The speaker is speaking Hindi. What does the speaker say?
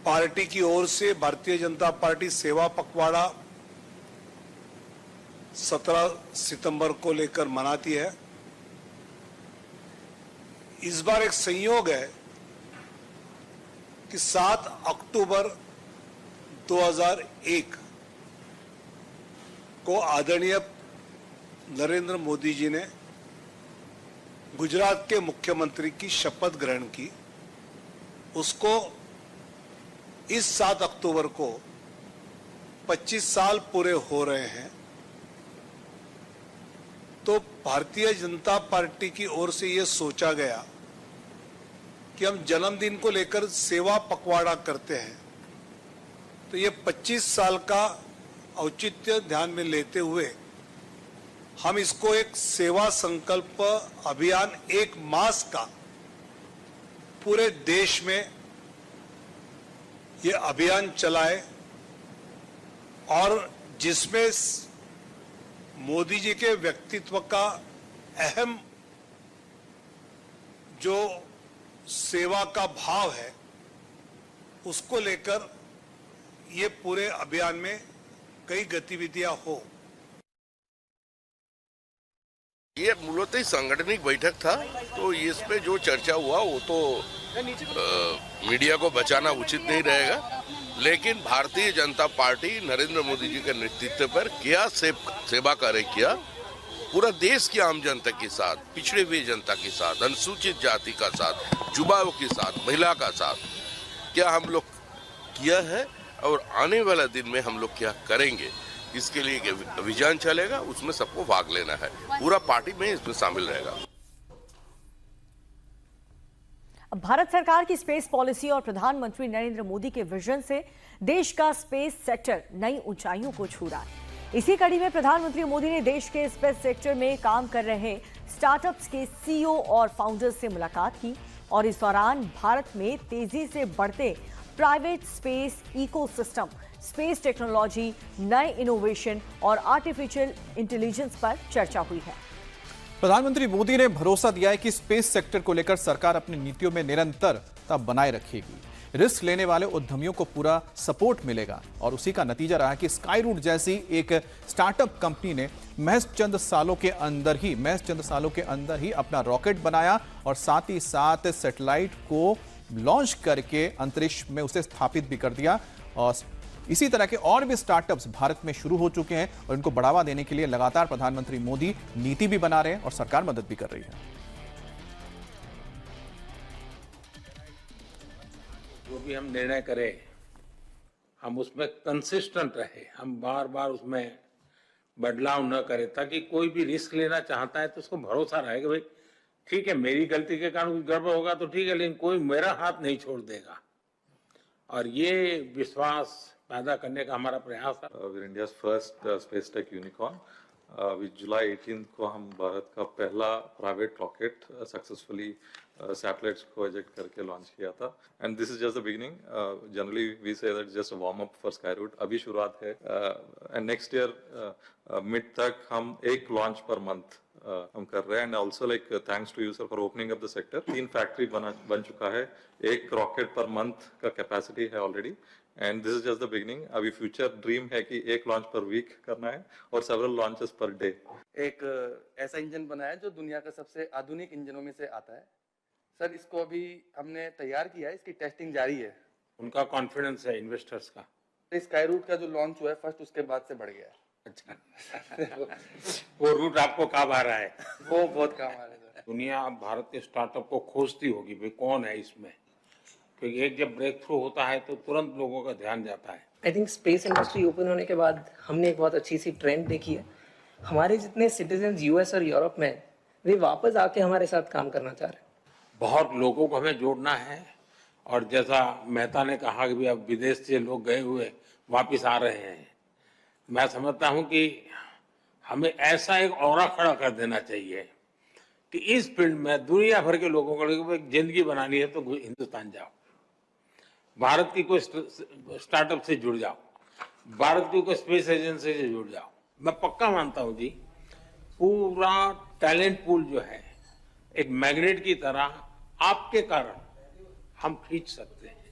पार्टी की ओर से भारतीय जनता पार्टी सेवा पखवाड़ा 17 सितंबर को लेकर मनाती है। इस बार एक संयोग है कि 7 अक्टूबर 2001 को आदरणीय नरेंद्र मोदी जी ने गुजरात के मुख्यमंत्री की शपथ ग्रहण की। उसको इस 7 अक्टूबर को 25 साल पूरे हो रहे हैं। तो भारतीय जनता पार्टी की ओर से यह सोचा गया कि हम जन्मदिन को लेकर सेवा पखवाड़ा करते हैं, तो ये 25 साल का औचित्य ध्यान में लेते हुए हम इसको एक सेवा संकल्प अभियान 1 मास का पूरे देश में ये अभियान चलाए और जिसमें मोदी जी के व्यक्तित्व का अहम जो सेवा का भाव है उसको लेकर ये पूरे अभियान में कई गतिविधियां हो। ये मूलतः सांगठनिक बैठक था, तो इस पे जो चर्चा हुआ वो तो मीडिया को बचाना उचित नहीं रहेगा, लेकिन भारतीय जनता पार्टी नरेंद्र मोदी जी के नेतृत्व पर क्या सेवा कार्य किया, पूरा देश की आम जनता के साथ, पिछड़े हुए जनता के साथ, अनुसूचित जाति का साथ, युवाओं के साथ, महिला का साथ क्या हम लोग किया है और आने वाला दिन में हम लोग क्या करेंगे, इसके लिए अभियान चलेगा, उसमें सबको भाग लेना है, पूरा पार्टी में इसमें शामिल रहेगा। भारत सरकार की स्पेस पॉलिसी और प्रधानमंत्री नरेंद्र मोदी के विजन से देश का स्पेस सेक्टर नई ऊंचाइयों को छू रहा है। इसी कड़ी में प्रधानमंत्री मोदी ने देश के स्पेस सेक्टर में काम कर रहे स्टार्टअप्स के सीईओ और फाउंडर्स से मुलाकात की और इस दौरान भारत में तेजी से बढ़ते private space ecosystem, space technology, नए इनोवेशन और आर्टिफिशियल इंटेलिजेंस पर चर्चा हुई है। प्रधानमंत्री मोदी ने भरोसा दिया है कि स्पेस सेक्टर को लेकर सरकार अपनी नीतियों में निरंतरता बनाए रखेगी। रिस्क लेने वाले उद्यमियों को पूरा सपोर्ट मिलेगा और उसी का नतीजा रहा कि स्काई रूट जैसी एक स्टार्टअप कंपनी ने महज चंद सालों के अंदर ही अपना रॉकेट बनाया और साथ ही साथ सैटेलाइट को लॉन्च करके अंतरिक्ष में उसे स्थापित भी कर दिया। और इसी तरह के और भी स्टार्टअप्स भारत में शुरू हो चुके हैं और इनको बढ़ावा देने के लिए लगातार प्रधानमंत्री मोदी नीति भी बना रहे हैं और सरकार मदद भी कर रही है। जो भी हम निर्णय करें हम उसमें कंसिस्टेंट रहे, हम बार बार उसमें बदलाव न करें, ताकि कोई भी रिस्क लेना चाहता है तो उसको भरोसा रहे कि भाई ठीक है, मेरी गलती के कारण कुछ गड़बड़ होगा तो ठीक है, लेकिन कोई मेरा हाथ नहीं छोड़ देगा। और ये विश्वास पैदा करने का हमारा प्रयास है। India's first space tech unicorn. जुलाई 18 को हम भारत का पहला प्राइवेट रॉकेट सक्सेसफुली सैटेलाइट्स को इजेक्ट करके लॉन्च किया था। And this is just the beginning. Generally we say that just a warm up for Skyroot. अभी शुरुआत है एंड नेक्स्ट ईयर मिड तक हम एक लॉन्च पर मंथ हम कर रहे हैं। And also like thanks to you sir for opening up the sector. 3 factory बन चुका है, एक रॉकेट पर मंथ का कैपेसिटी है already. And this is just the beginning. अभी फ्यूचर ड्रीम है कि एक लॉन्च पर वीक करना है और सेवरल लॉन्चेस पर डे। एक ऐसा इंजन बनाया जो दुनिया का सबसे आधुनिक इंजनों में से आता है। सर इसको अभी हमने तैयार किया है, इसकी टेस्टिंग जारी है। उनका कॉन्फिडेंस है इन्वेस्टर्स का। स्काई रूट का जो लॉन्च हुआ है फर्स्ट, उसके बाद से बढ़ गया है। अच्छा वो रूट आपको काम आ रहा है? वो बहुत काम आ रहा है। दुनिया अब भारत के स्टार्टअप को खोजती होगी, भाई कौन है इसमें, क्योंकि एक जब ब्रेक थ्रू होता है तो तुरंत लोगों का ध्यान जाता है। I think space industry open होने के बाद हमने एक बहुत अच्छी सी ट्रेंड देखी है। हमारे जितने सिटीजन यूएस और यूरोप में, वे वापस आके हमारे साथ काम करना चाह रहे हैं। बहुत लोगों को हमें जोड़ना है और जैसा मेहता ने कहा कि भी अब विदेश से लोग गए हुए वापस आ रहे हैं, मैं समझता हूं कि हमें ऐसा एक ऑरा खड़ा कर देना चाहिए कि इस फील्ड में दुनिया भर के लोगों को एक जिंदगी बनानी है तो हिंदुस्तान जाओ, भारत की कोई स्टार्टअप से जुड़ जाओ, भारत की कोई स्पेस एजेंसी से जुड़ जाओ। मैं पक्का मानता हूं जी, पूरा टैलेंट पूल जो है एक मैग्नेट की तरह आपके कारण हम खींच सकते हैं।